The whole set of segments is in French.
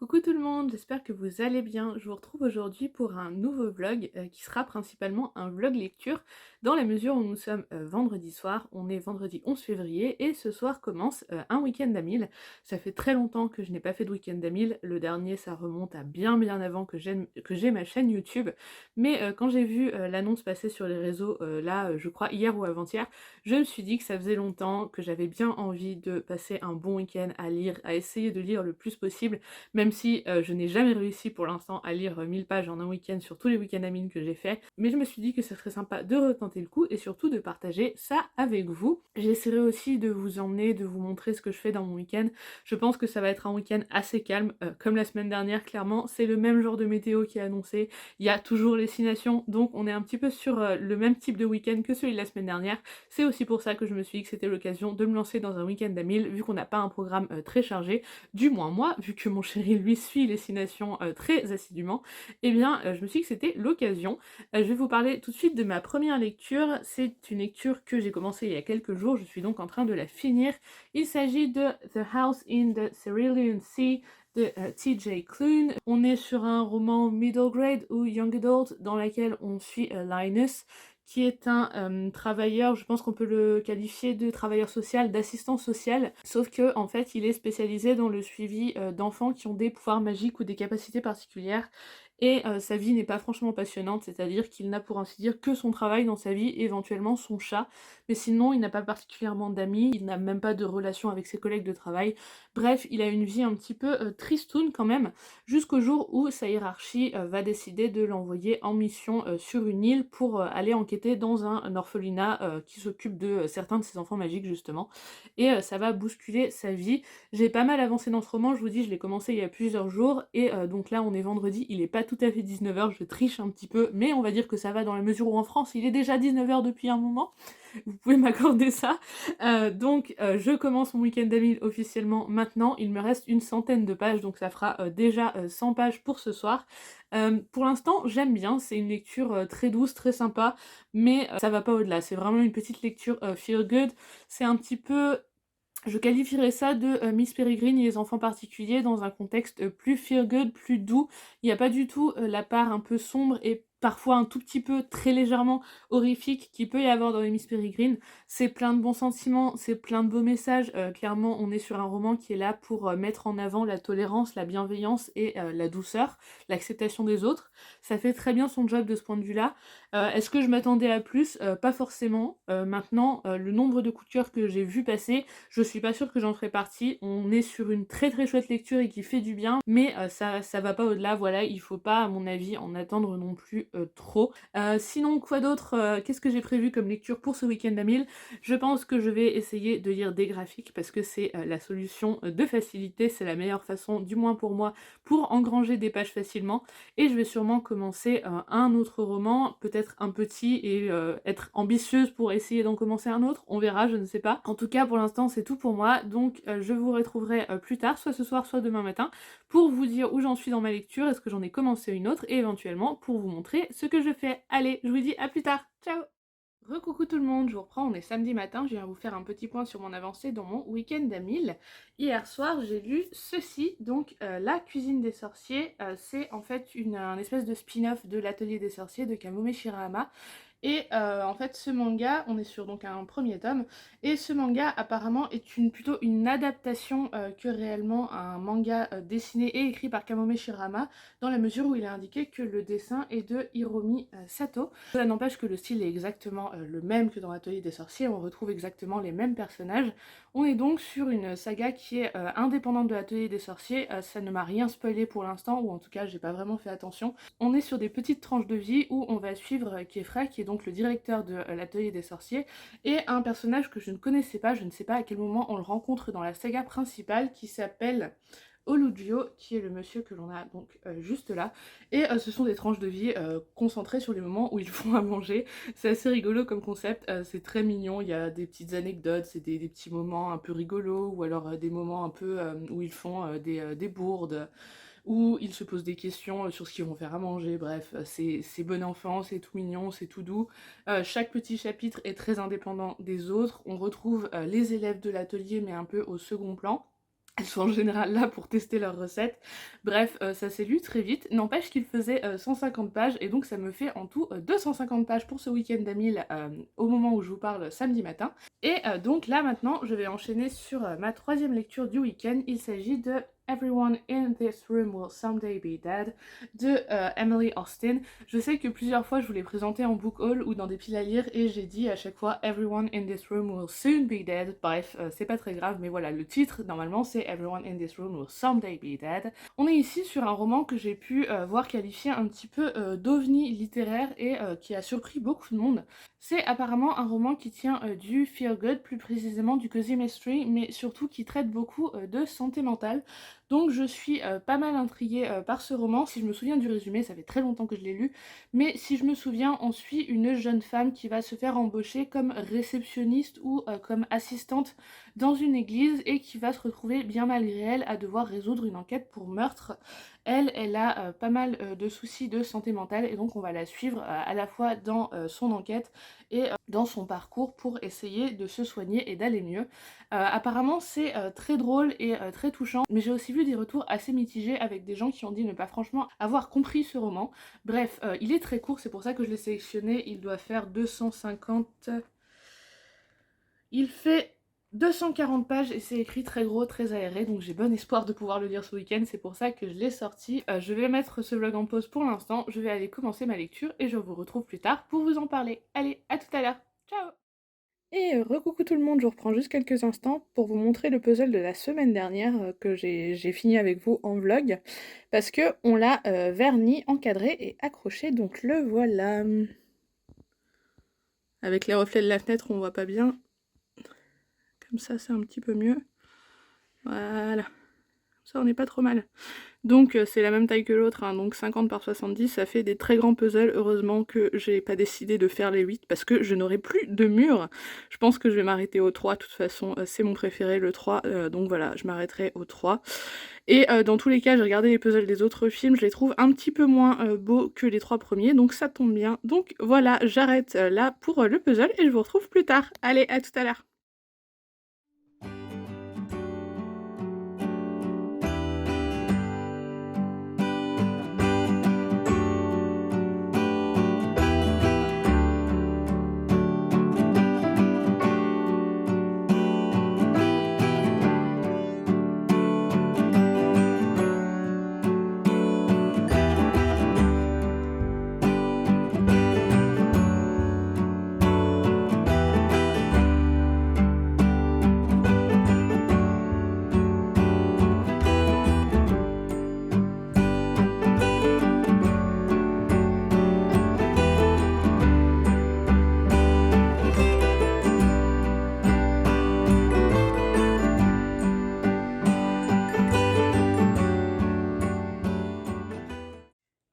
Coucou tout le monde, j'espère que vous allez bien. Je vous retrouve aujourd'hui pour un nouveau vlog qui sera principalement un vlog lecture dans la mesure où nous sommes vendredi soir, on est vendredi 11 février et ce soir commence un week-end à 1000. Ça fait très longtemps que je n'ai pas fait de week-end à 1000, le dernier ça remonte à bien avant que j'ai ma chaîne YouTube, mais quand j'ai vu l'annonce passer sur les réseaux là je crois hier ou avant-hier, je me suis dit que ça faisait longtemps, que j'avais bien envie de passer un bon week-end à lire, à essayer de lire le plus possible même si je n'ai jamais réussi pour l'instant à lire 1000 pages en un week-end sur tous les week-ends à mine que j'ai fait, mais je me suis dit que ça serait sympa de retenter le coup et surtout de partager ça avec vous. J'essaierai aussi de vous emmener, de vous montrer ce que je fais dans mon week-end. Je pense que ça va être un week-end assez calme, comme la semaine dernière clairement, c'est le même genre de météo qui est annoncé, il y a toujours les 6 nations, donc on est un petit peu sur le même type de week-end que celui de la semaine dernière. C'est aussi pour ça que je me suis dit que c'était l'occasion de me lancer dans un week-end à 1000, vu qu'on n'a pas un programme très chargé, du moins moi, vu que mon chéri lui suit les 6 nations très assidûment, eh bien je me suis dit que c'était l'occasion. Je vais vous parler tout de suite de ma première lecture, c'est une lecture que j'ai commencée il y a quelques jours, je suis donc en train de la finir. Il s'agit de The House in the Cerulean Sea de T.J. Klune. On est sur un roman middle grade ou young adult dans lequel on suit Linus, qui est un travailleur, je pense qu'on peut le qualifier de travailleur social, d'assistant social, sauf que en fait il est spécialisé dans le suivi d'enfants qui ont des pouvoirs magiques ou des capacités particulières, et sa vie n'est pas franchement passionnante, c'est-à-dire qu'il n'a pour ainsi dire que son travail dans sa vie, et éventuellement son chat, mais sinon il n'a pas particulièrement d'amis, il n'a même pas de relation avec ses collègues de travail, bref, il a une vie un petit peu tristoune quand même, jusqu'au jour où sa hiérarchie va décider de l'envoyer en mission sur une île pour aller enquêter dans un orphelinat qui s'occupe de certains de ses enfants magiques justement, et ça va bousculer sa vie. J'ai pas mal avancé dans ce roman, je vous dis, je l'ai commencé il y a plusieurs jours, et donc là on est vendredi, il est pas tout à fait 19h, je triche un petit peu, mais on va dire que ça va dans la mesure où en France il est déjà 19h depuis un moment, vous pouvez m'accorder ça. Je commence mon week-end à 1000 officiellement maintenant, il me reste une centaine de pages, donc ça fera déjà 100 pages pour ce soir. Pour l'instant, j'aime bien, c'est une lecture très douce, très sympa, mais ça va pas au-delà, c'est vraiment une petite lecture feel good, c'est un petit peu, je qualifierais ça de Miss Peregrine et les enfants particuliers dans un contexte plus feel good, plus doux. Il n'y a pas du tout la part un peu sombre et parfois un tout petit peu, très légèrement horrifique qu'il peut y avoir dans les Miss Peregrine. C'est plein de bons sentiments, c'est plein de beaux messages. Clairement, on est sur un roman qui est là pour mettre en avant la tolérance, la bienveillance et la douceur, l'acceptation des autres. Ça fait très bien son job de ce point de vue-là. Est-ce que je m'attendais à plus? Pas forcément. Maintenant, le nombre de coups de cœur que j'ai vu passer, je suis pas sûre que j'en ferai partie. On est sur une très très chouette lecture et qui fait du bien, mais ça va pas au-delà, voilà, il faut pas, à mon avis, en attendre non plus trop. Sinon, quoi d'autre? Qu'est-ce que j'ai prévu comme lecture pour ce week-end à 1000? Je pense que je vais essayer de lire des graphiques, parce que c'est la solution de facilité, c'est la meilleure façon, du moins pour moi, pour engranger des pages facilement, et je vais sûrement commencer un autre roman, peut-être un petit, et être ambitieuse pour essayer d'en commencer un autre, on verra, je ne sais pas. En tout cas, pour l'instant, c'est tout pour moi, donc je vous retrouverai plus tard, soit ce soir, soit demain matin, pour vous dire où j'en suis dans ma lecture, est-ce que j'en ai commencé une autre, et éventuellement pour vous montrer ce que je fais. Allez, je vous dis à plus tard, ciao! Recoucou tout le monde, je vous reprends, on est samedi matin, je viens vous faire un petit point sur mon avancée dans mon week-end à 1000. Hier soir, j'ai lu ceci, donc La cuisine des sorciers, c'est en fait un espèce de spin-off de l'atelier des sorciers de Kamome Shirahama. Et en fait ce manga, on est sur donc un premier tome, et ce manga apparemment est plutôt une adaptation que réellement un manga dessiné et écrit par Kamome Shirahama, dans la mesure où il est indiqué que le dessin est de Hiromi Sato. Ça n'empêche que le style est exactement le même que dans l'atelier des sorciers, on retrouve exactement les mêmes personnages. On est donc sur une saga qui est indépendante de l'atelier des sorciers, ça ne m'a rien spoilé pour l'instant, ou en tout cas j'ai pas vraiment fait attention. On est sur des petites tranches de vie où on va suivre Kefra, qui est donc le directeur de l'atelier des sorciers, et un personnage que je ne connaissais pas, je ne sais pas à quel moment on le rencontre dans la saga principale, qui s'appelle Olugio, qui est le monsieur que l'on a donc juste là, et ce sont des tranches de vie concentrées sur les moments où ils font à manger. C'est assez rigolo comme concept, c'est très mignon, il y a des petites anecdotes, c'est des petits moments un peu rigolos, ou alors des moments un peu où ils font des bourdes, où ils se posent des questions sur ce qu'ils vont faire à manger, bref, c'est bon enfant, c'est tout mignon, c'est tout doux. Chaque petit chapitre est très indépendant des autres, on retrouve les élèves de l'atelier mais un peu au second plan. elles sont en général là pour tester leurs recettes. Bref, ça s'est lu très vite. N'empêche qu'il faisait 150 pages et donc ça me fait en tout 250 pages pour ce week-end d'Amil au moment où je vous parle samedi matin. Et donc là maintenant, je vais enchaîner sur ma troisième lecture du week-end. Il s'agit de Everyone in this room will someday be dead de Emily Austen. Je sais que plusieurs fois je vous l'ai présenté en book haul ou dans des piles à lire et j'ai dit à chaque fois Everyone in this room will soon be dead. Bref, c'est pas très grave, mais voilà, le titre normalement c'est Everyone in this room will someday be dead. On est ici sur un roman que j'ai pu voir qualifié un petit peu d'ovni littéraire et qui a surpris beaucoup de monde. C'est apparemment un roman qui tient du feel good, plus précisément du cozy mystery, mais surtout qui traite beaucoup de santé mentale. Donc je suis pas mal intriguée par ce roman. Si je me souviens du résumé, ça fait très longtemps que je l'ai lu, mais si je me souviens, on suit une jeune femme qui va se faire embaucher comme réceptionniste ou comme assistante dans une église et qui va se retrouver bien malgré elle à devoir résoudre une enquête pour meurtre. Elle a pas mal de soucis de santé mentale et donc on va la suivre à la fois dans son enquête et dans son parcours pour essayer de se soigner et d'aller mieux. Apparemment c'est très drôle et très touchant, mais j'ai aussi vu des retours assez mitigés avec des gens qui ont dit ne pas franchement avoir compris ce roman. Bref, il est très court, c'est pour ça que je l'ai sélectionné, il doit faire 250... Il fait 240 pages et c'est écrit très gros, très aéré, donc j'ai bon espoir de pouvoir le lire ce week-end, c'est pour ça que je l'ai sorti. Je vais mettre ce vlog en pause pour l'instant, je vais aller commencer ma lecture et je vous retrouve plus tard pour vous en parler. Allez, à tout à l'heure, ciao! Et recoucou tout le monde, je reprends juste quelques instants pour vous montrer le puzzle de la semaine dernière que j'ai fini avec vous en vlog, parce que on l'a verni, encadré et accroché, donc le voilà. Avec les reflets de la fenêtre, on voit pas bien. Comme ça, c'est un petit peu mieux. Voilà. Ça, on n'est pas trop mal. Donc, c'est la même taille que l'autre, hein, donc 50 par 70, ça fait des très grands puzzles. Heureusement que j'ai pas décidé de faire les 8 parce que je n'aurai plus de mur. Je pense que je vais m'arrêter au 3, de toute façon, c'est mon préféré, le 3, donc voilà, je m'arrêterai au 3. Et dans tous les cas, j'ai regardé les puzzles des autres films, je les trouve un petit peu moins beaux que les 3 premiers, donc ça tombe bien. Donc voilà, j'arrête là pour le puzzle et je vous retrouve plus tard. Allez, à tout à l'heure.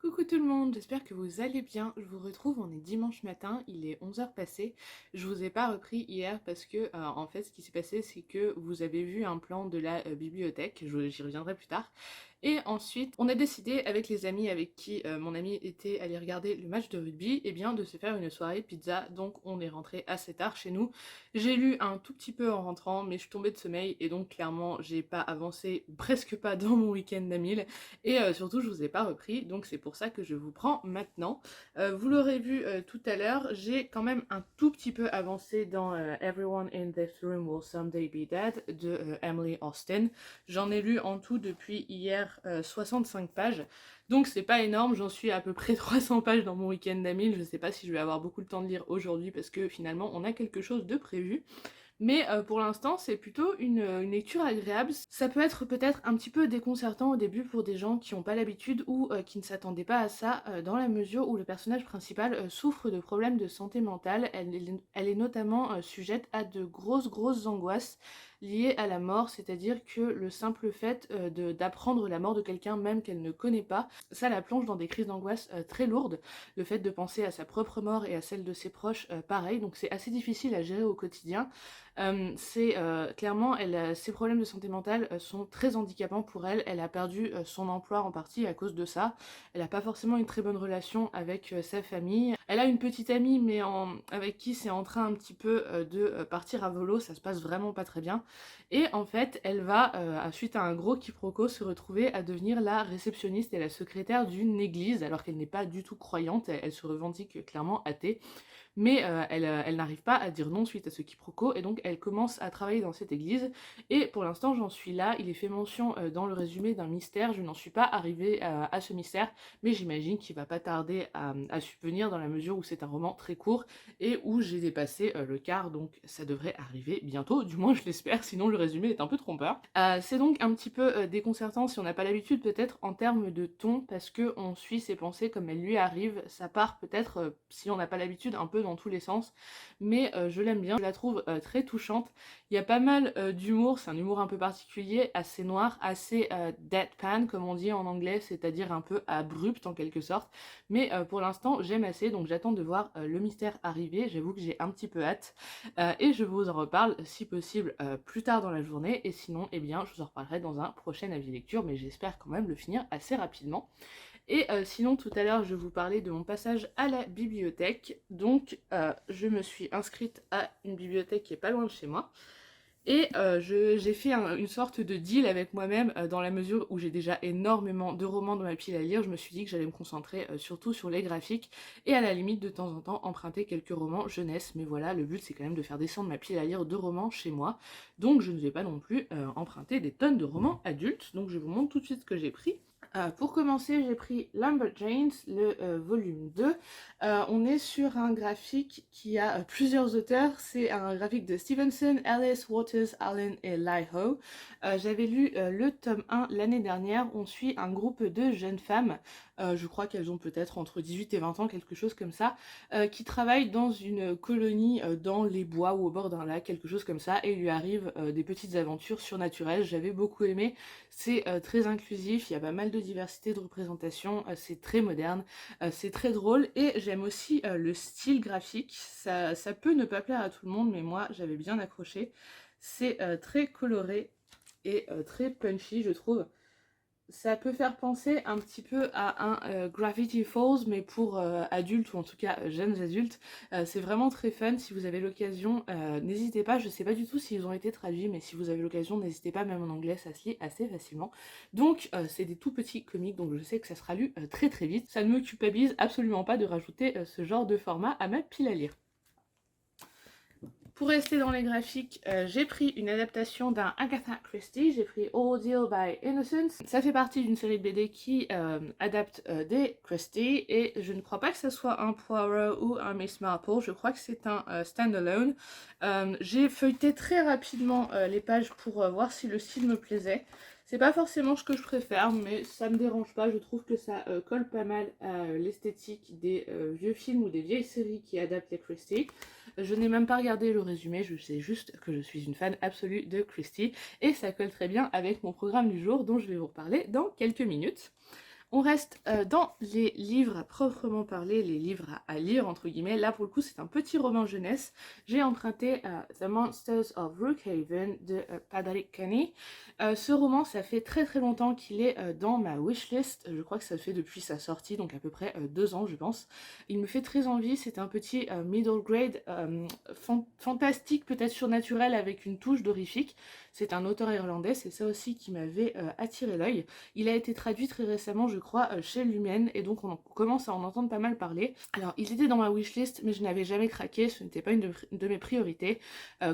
Coucou tout le monde, j'espère que vous allez bien. Je vous retrouve, on est dimanche matin, il est 11h passé. Je vous ai pas repris hier parce que en fait ce qui s'est passé c'est que vous avez vu un plan de la bibliothèque, j'y reviendrai plus tard. Et ensuite, on a décidé avec les amis avec qui mon ami était allé regarder le match de rugby, et bien de se faire une soirée pizza, donc on est rentré assez tard chez nous. J'ai lu un tout petit peu en rentrant, mais je suis tombée de sommeil et donc clairement j'ai pas avancé, ou presque pas dans mon week-end d'Amil, et surtout je vous ai pas repris, donc c'est pour ça que je vous prends maintenant. Vous l'aurez vu tout à l'heure, j'ai quand même un tout petit peu avancé dans Everyone in this room will someday be dead de Emily Austen. J'en ai lu en tout depuis hier 65 pages, donc c'est pas énorme, j'en suis à peu près 300 pages dans mon week-end d'Amil, je sais pas si je vais avoir beaucoup de temps de lire aujourd'hui parce que finalement on a quelque chose de prévu. Mais pour l'instant, c'est plutôt une lecture agréable. Ça peut être peut-être un petit peu déconcertant au début pour des gens qui n'ont pas l'habitude ou qui ne s'attendaient pas à ça, dans la mesure où le personnage principal souffre de problèmes de santé mentale. Elle est notamment sujette à de grosses angoisses liées à la mort, c'est-à-dire que le simple fait d'apprendre la mort de quelqu'un même qu'elle ne connaît pas, ça la plonge dans des crises d'angoisse très lourdes. Le fait de penser à sa propre mort et à celle de ses proches, pareil, donc c'est assez difficile à gérer au quotidien. Clairement, ses problèmes de santé mentale sont très handicapants pour elle. Elle a perdu son emploi en partie à cause de ça. Elle n'a pas forcément une très bonne relation avec sa famille. Elle a une petite amie, mais avec qui c'est en train un petit peu de partir à volo, ça se passe vraiment pas très bien. Et en fait, elle va, suite à un gros quiproquo, se retrouver à devenir la réceptionniste et la secrétaire d'une église, alors qu'elle n'est pas du tout croyante, elle se revendique clairement athée. Mais elle n'arrive pas à dire non suite à ce quiproquo, et donc elle commence à travailler dans cette église, et pour l'instant j'en suis là. Il est fait mention dans le résumé d'un mystère, je n'en suis pas arrivée à ce mystère, mais j'imagine qu'il va pas tarder à subvenir dans la mesure où c'est un roman très court, et où j'ai dépassé le quart, donc ça devrait arriver bientôt, du moins je l'espère, sinon le résumé est un peu trompeur. C'est donc un petit peu déconcertant si on n'a pas l'habitude peut-être en termes de ton, parce qu'on suit ses pensées comme elles lui arrivent, ça part peut-être, si on n'a pas l'habitude, un peu dans tous les sens, mais je l'aime bien, je la trouve très touchante. Il y a pas mal d'humour, c'est un humour un peu particulier, assez noir, assez deadpan comme on dit en anglais, c'est-à-dire un peu abrupt en quelque sorte, mais pour l'instant j'aime assez, donc j'attends de voir le mystère arriver. J'avoue que j'ai un petit peu hâte, et je vous en reparle si possible plus tard dans la journée, et sinon eh bien je vous en reparlerai dans un prochain avis lecture, mais j'espère quand même le finir assez rapidement. Et sinon, tout à l'heure, je vous parlais de mon passage à la bibliothèque. Donc, je me suis inscrite à une bibliothèque qui est pas loin de chez moi. Et j'ai fait une sorte de deal avec moi-même, dans la mesure où j'ai déjà énormément de romans dans ma pile à lire. Je me suis dit que j'allais me concentrer surtout sur les graphiques et à la limite de temps en temps emprunter quelques romans jeunesse. Mais voilà, le but c'est quand même de faire descendre ma pile à lire de romans chez moi. Donc je ne vais pas non plus emprunter des tonnes de romans adultes. Donc je vous montre tout de suite ce que j'ai pris. Pour commencer, j'ai pris Lumberjanes, le volume 2. On est sur un graphique qui a plusieurs auteurs. C'est un graphique de Stevenson, Ellis, Waters, Allen et Lyhoe. J'avais lu le tome 1 l'année dernière. On suit un groupe de jeunes femmes, je crois qu'elles ont peut-être entre 18 et 20 ans, quelque chose comme ça, qui travaillent dans une colonie dans les bois ou au bord d'un lac, quelque chose comme ça, et il lui arrive des petites aventures surnaturelles. J'avais beaucoup aimé, c'est très inclusif, il y a pas mal de diversité de représentation, c'est très moderne, c'est très drôle, et j'aime aussi le style graphique. Ça peut ne pas plaire à tout le monde, mais moi j'avais bien accroché. C'est très coloré et très punchy, je trouve. Ça peut faire penser un petit peu à un Gravity Falls, mais pour adultes, ou en tout cas jeunes adultes. C'est vraiment très fun. Si vous avez l'occasion, n'hésitez pas. Je sais pas du tout s'ils ont été traduits, mais si vous avez l'occasion, n'hésitez pas, même en anglais, ça se lit assez facilement. Donc c'est des tout petits comics, donc je sais que ça sera lu très très vite. Ça ne me culpabilise absolument pas de rajouter ce genre de format à ma pile à lire. Pour rester dans les graphiques, j'ai pris une adaptation d'un Agatha Christie, j'ai pris Ordeal by Innocence. Ça fait partie d'une série de BD qui adapte des Christie, et je ne crois pas que ce soit un Poirot ou un Miss Marple, je crois que c'est un stand-alone. J'ai feuilleté très rapidement les pages pour voir si le style me plaisait. C'est pas forcément ce que je préfère, mais ça me dérange pas, je trouve que ça colle pas mal à l'esthétique des vieux films ou des vieilles séries qui adaptent les Christie. Je n'ai même pas regardé le résumé, je sais juste que je suis une fan absolue de Christie, et ça colle très bien avec mon programme du jour dont je vais vous reparler dans quelques minutes. On reste dans les livres à proprement parler, les livres à lire entre guillemets. Là pour le coup c'est un petit roman jeunesse. J'ai emprunté The Monsters of Rookhaven de Padraig Kenney. Ce roman, ça fait très très longtemps qu'il est dans ma wishlist. Je crois que ça fait depuis sa sortie, donc à peu près 2 ans je pense. Il me fait très envie, c'est un petit middle grade fantastique, peut-être surnaturel, avec une touche d'horrifique. C'est un auteur irlandais, c'est ça aussi qui m'avait attiré l'œil. Il a été traduit très récemment, je crois, chez Lumen, et donc on commence à en entendre pas mal parler. Alors, il était dans ma wishlist, mais je n'avais jamais craqué, ce n'était pas une de mes priorités.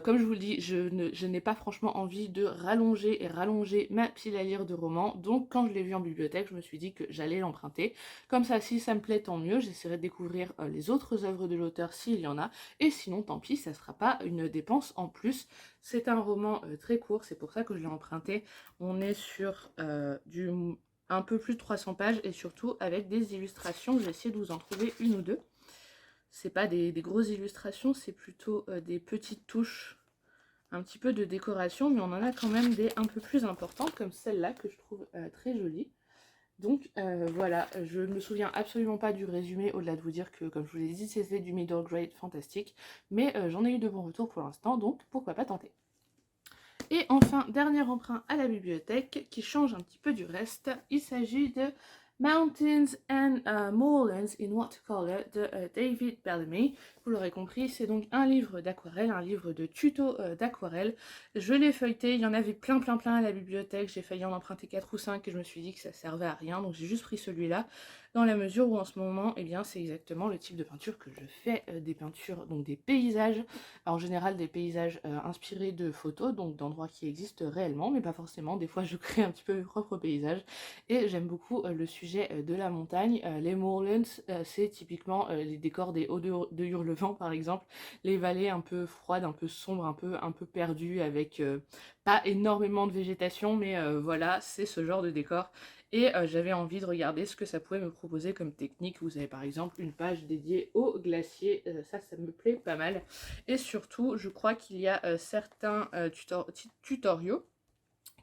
Comme je vous le dis, je n'ai pas franchement envie de rallonger et rallonger ma pile à lire de romans, donc quand je l'ai vu en bibliothèque, je me suis dit que j'allais l'emprunter. Comme ça, si ça me plaît, tant mieux, j'essaierai de découvrir les autres œuvres de l'auteur s'il y en a, et sinon, tant pis, ça sera pas une dépense en plus. C'est un roman très court, c'est pour ça que je l'ai emprunté. On est sur un peu plus de 300 pages, et surtout avec des illustrations. Je vais essayer de vous en trouver une ou deux. C'est pas des grosses illustrations, c'est plutôt des petites touches, un petit peu de décoration, mais on en a quand même des un peu plus importantes, comme celle-là que je trouve très jolie. Donc voilà, je ne me souviens absolument pas du résumé, au-delà de vous dire que, comme je vous l'ai dit, c'était du middle grade fantastique, mais j'en ai eu de bons retours pour l'instant, donc pourquoi pas tenter. Et enfin, dernier emprunt à la bibliothèque qui change un petit peu du reste, il s'agit de Mountains and Moorlands in Watercolor de David Bellamy. Vous l'aurez compris, c'est donc un livre d'aquarelle, un livre de tuto d'aquarelle. Je l'ai feuilleté, il y en avait plein à la bibliothèque, j'ai failli en emprunter 4 ou 5 et je me suis dit que ça servait à rien, donc j'ai juste pris celui-là, dans la mesure où en ce moment, eh bien, c'est exactement le type de peinture que je fais, des peintures, donc des paysages, en général des paysages inspirés de photos, donc d'endroits qui existent réellement, mais pas forcément, des fois je crée un petit peu mes propres paysages, et j'aime beaucoup le sujet de la montagne. Les moorlands, c'est typiquement les décors des hauts de Hurlevent par exemple, les vallées un peu froides, un peu sombres, un peu perdues, avec pas énormément de végétation, mais voilà, c'est ce genre de décor. Et j'avais envie de regarder ce que ça pouvait me proposer comme technique. Vous avez par exemple une page dédiée aux glaciers, ça me plaît pas mal. Et surtout, je crois qu'il y a certains tutoriaux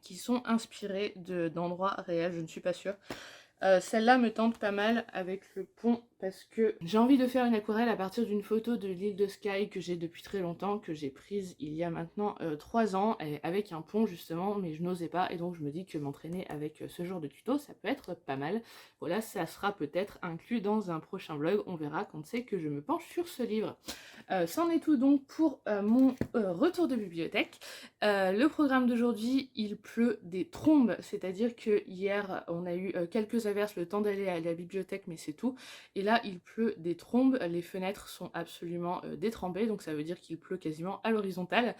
qui sont inspirés d'endroits réels, je ne suis pas sûre. Celle-là me tente pas mal avec le pont parce que j'ai envie de faire une aquarelle à partir d'une photo de l'île de Skye que j'ai depuis très longtemps, que j'ai prise il y a maintenant 3 ans, avec un pont justement, mais je n'osais pas, et donc je me dis que m'entraîner avec ce genre de tuto, ça peut être pas mal. Voilà, ça sera peut-être inclus dans un prochain vlog, on verra quand c'est que je me penche sur ce livre. C'en est tout donc pour mon retour de bibliothèque. Le programme d'aujourd'hui, il pleut des trombes, c'est-à-dire que hier on a eu quelques averses, le temps d'aller à la bibliothèque, mais c'est tout. Et là, il pleut des trombes, les fenêtres sont absolument détrempées, donc ça veut dire qu'il pleut quasiment à l'horizontale.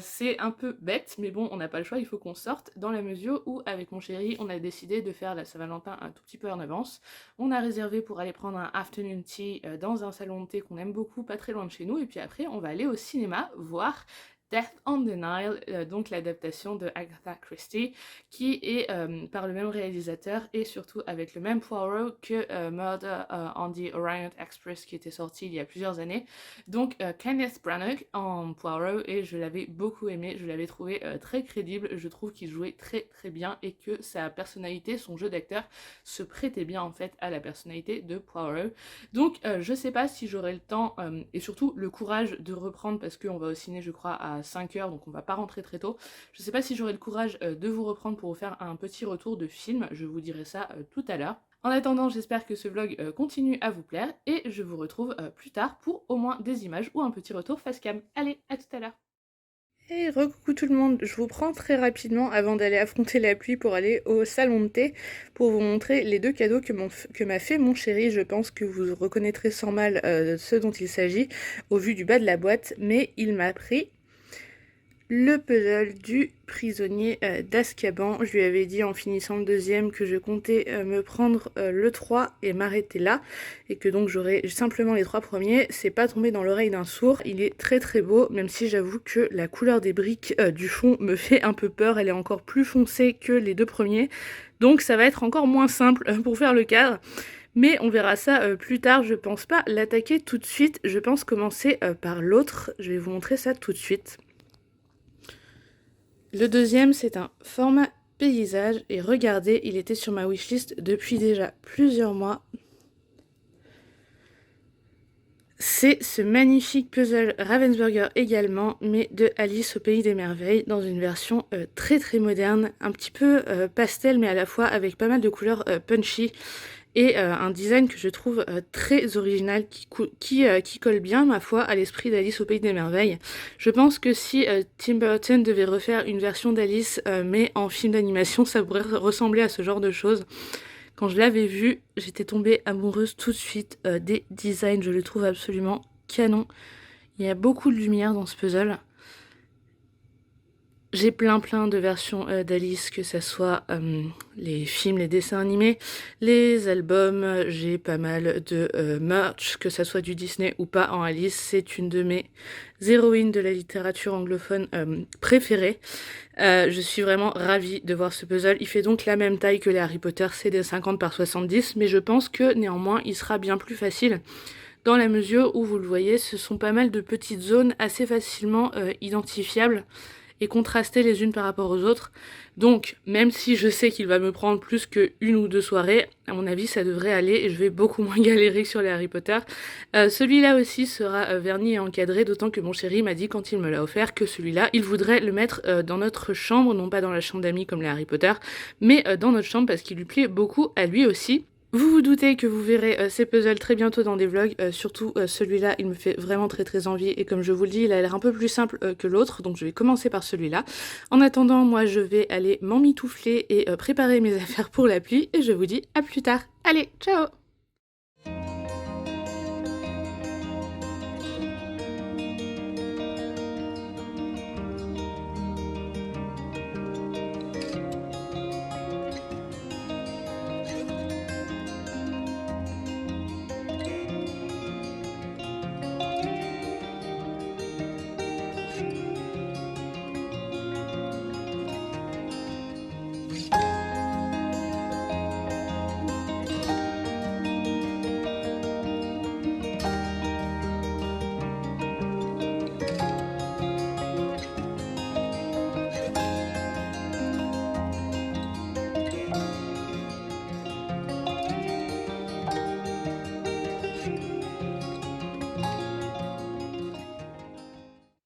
C'est un peu bête, mais bon, on n'a pas le choix, il faut qu'on sorte, dans la mesure où, avec mon chéri, on a décidé de faire la Saint-Valentin un tout petit peu en avance. On a réservé pour aller prendre un afternoon tea dans un salon de thé qu'on aime beaucoup, pas très loin de chez nous, et puis après, on va aller au cinéma voir Death on the Nile, donc l'adaptation de Agatha Christie, qui est par le même réalisateur et surtout avec le même Poirot que Murder on the Orient Express, qui était sorti il y a plusieurs années. Donc Kenneth Branagh en Poirot, et je l'avais beaucoup aimé, je l'avais trouvé très crédible, je trouve qu'il jouait très bien et que sa personnalité, son jeu d'acteur se prêtait bien en fait à la personnalité de Poirot. Donc je sais pas si j'aurai le temps et surtout le courage de reprendre, parce qu'on va au ciné je crois à 5h, donc on va pas rentrer très tôt. Je sais pas si j'aurai le courage de vous reprendre pour vous faire un petit retour de film, je vous dirai ça tout à l'heure. En attendant, j'espère que ce vlog continue à vous plaire, et je vous retrouve plus tard pour au moins des images ou un petit retour face cam. Allez, à tout à l'heure. Hey, recoucou tout le monde, je vous prends très rapidement avant d'aller affronter la pluie pour aller au salon de thé pour vous montrer les 2 cadeaux que m'a fait mon chéri. Je pense que vous reconnaîtrez sans mal ce dont il s'agit au vu du bas de la boîte, mais il m'a pris le puzzle du prisonnier d'Azkaban. Je lui avais dit en finissant le deuxième que je comptais me prendre le 3 et m'arrêter là, et que donc j'aurais simplement les 3 premiers. C'est pas tombé dans l'oreille d'un sourd. Il est très beau, même si j'avoue que la couleur des briques du fond me fait un peu peur. Elle est encore plus foncée que les 2 premiers, donc ça va être encore moins simple pour faire le cadre. Mais on verra ça plus tard, je pense pas l'attaquer tout de suite, je pense commencer par l'autre. Je vais vous montrer ça tout de suite. Le deuxième, c'est un format paysage, et regardez, il était sur ma wishlist depuis déjà plusieurs mois. C'est ce magnifique puzzle Ravensburger également, mais de Alice au Pays des Merveilles, dans une version très moderne, un petit peu pastel, mais à la fois avec pas mal de couleurs punchy, et un design que je trouve très original, qui colle bien, ma foi, à l'esprit d'Alice au Pays des Merveilles. Je pense que si Tim Burton devait refaire une version d'Alice, mais en film d'animation, ça pourrait ressembler à ce genre de choses. Quand je l'avais vu, j'étais tombée amoureuse tout de suite des designs, je le trouve absolument canon. Il y a beaucoup de lumière dans ce puzzle. J'ai plein de versions d'Alice, que ce soit les films, les dessins animés, les albums. J'ai pas mal de merch, que ce soit du Disney ou pas en Alice. C'est une de mes héroïnes de la littérature anglophone préférées. Je suis vraiment ravie de voir ce puzzle. Il fait donc la même taille que les Harry Potter, c'est des 50 par 70, mais je pense que néanmoins il sera bien plus facile, dans la mesure où, vous le voyez, ce sont pas mal de petites zones assez facilement identifiables, et contrastées les unes par rapport aux autres. Donc même si je sais qu'il va me prendre plus qu'une ou deux soirées, à mon avis ça devrait aller et je vais beaucoup moins galérer que sur les Harry Potter. Celui-là aussi sera verni et encadré, d'autant que mon chéri m'a dit quand il me l'a offert que celui-là, il voudrait le mettre dans notre chambre, non pas dans la chambre d'amis comme les Harry Potter, mais dans notre chambre parce qu'il lui plaît beaucoup à lui aussi. Vous vous doutez que vous verrez ces puzzles très bientôt dans des vlogs, surtout celui-là il me fait vraiment très envie et comme je vous le dis il a l'air un peu plus simple que l'autre, donc je vais commencer par celui-là. En attendant moi je vais aller m'emmitoufler et préparer mes affaires pour la pluie et je vous dis à plus tard. Allez, ciao!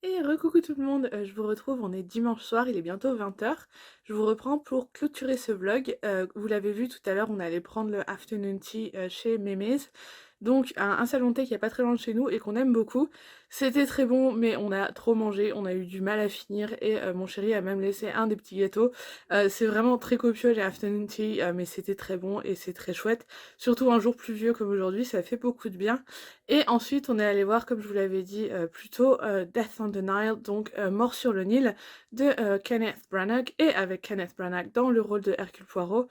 Et recoucou tout le monde, je vous retrouve, on est dimanche soir, il est bientôt 20h. Je vous reprends pour clôturer ce vlog. Vous l'avez vu tout à l'heure, on allait prendre le afternoon tea chez Mémé's. Donc un salon de thé qui est pas très loin de chez nous et qu'on aime beaucoup. C'était très bon mais on a trop mangé, on a eu du mal à finir et mon chéri a même laissé un des petits gâteaux. C'est vraiment très copieux les afternoon tea mais c'était très bon et c'est très chouette. Surtout un jour pluvieux comme aujourd'hui, ça fait beaucoup de bien. Et ensuite on est allé voir comme je vous l'avais dit plus tôt Death on the Nile, donc Mort sur le Nil de Kenneth Branagh et avec Kenneth Branagh dans le rôle de Hercule Poirot.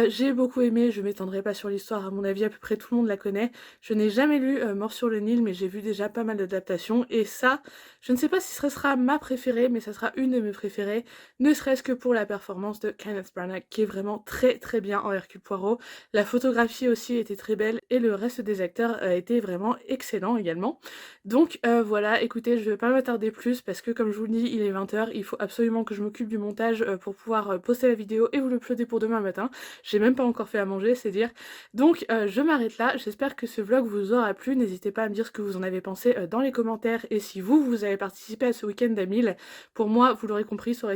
J'ai beaucoup aimé, je m'étendrai pas sur l'histoire, à mon avis à peu près tout le monde la connaît. Je n'ai jamais lu Mort sur le Nil mais j'ai vu déjà pas mal d'adaptations et ça, je ne sais pas si ce sera ma préférée mais ça sera une de mes préférées, ne serait-ce que pour la performance de Kenneth Branagh qui est vraiment très bien en Hercule Poirot. La photographie aussi était très belle et le reste des acteurs était vraiment excellent également. Donc voilà, écoutez, je vais pas m'attarder plus parce que comme je vous le dis, il est 20h, il faut absolument que je m'occupe du montage pour pouvoir poster la vidéo et vous l'uploader pour demain matin. J'ai même pas encore fait à manger, c'est dire. Donc je m'arrête là, j'espère que ce vlog vous aura plu, n'hésitez pas à me dire ce que vous en avez pensé dans les commentaires et si vous avez participé à ce week-end à 1000. Pour moi, vous l'aurez compris, ça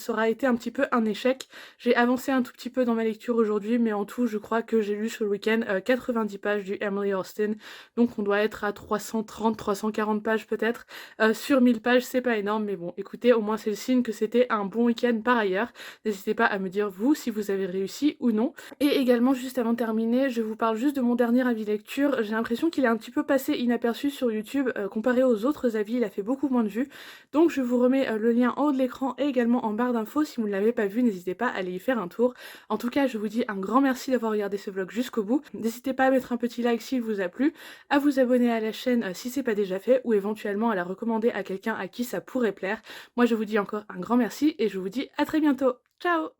aura été un petit peu un échec. J'ai avancé un tout petit peu dans ma lecture aujourd'hui, mais en tout, je crois que j'ai lu sur le week-end 90 pages du Emily Austen, donc on doit être à 330-340 pages peut-être. Sur 1000 pages, c'est pas énorme, mais bon, écoutez, au moins c'est le signe que c'était un bon week-end par ailleurs. N'hésitez pas à me dire vous si vous avez réussi ou non. Et également, juste avant de terminer, je vous parle juste de mon dernier avis lecture. J'ai l'impression qu'il est un petit peu passé inaperçu sur YouTube, comparé aux autres avis, il a fait beaucoup moins de vues. Donc je vous remets le lien en haut de l'écran et également en barre d'infos. Si vous ne l'avez pas vu, n'hésitez pas à aller y faire un tour. En tout cas, je vous dis un grand merci d'avoir regardé ce vlog jusqu'au bout. N'hésitez pas à mettre un petit like s'il vous a plu, à vous abonner à la chaîne si c'est pas déjà fait, ou éventuellement à la recommander à quelqu'un à qui ça pourrait plaire. Moi je vous dis encore un grand merci et je vous dis à très bientôt. Ciao!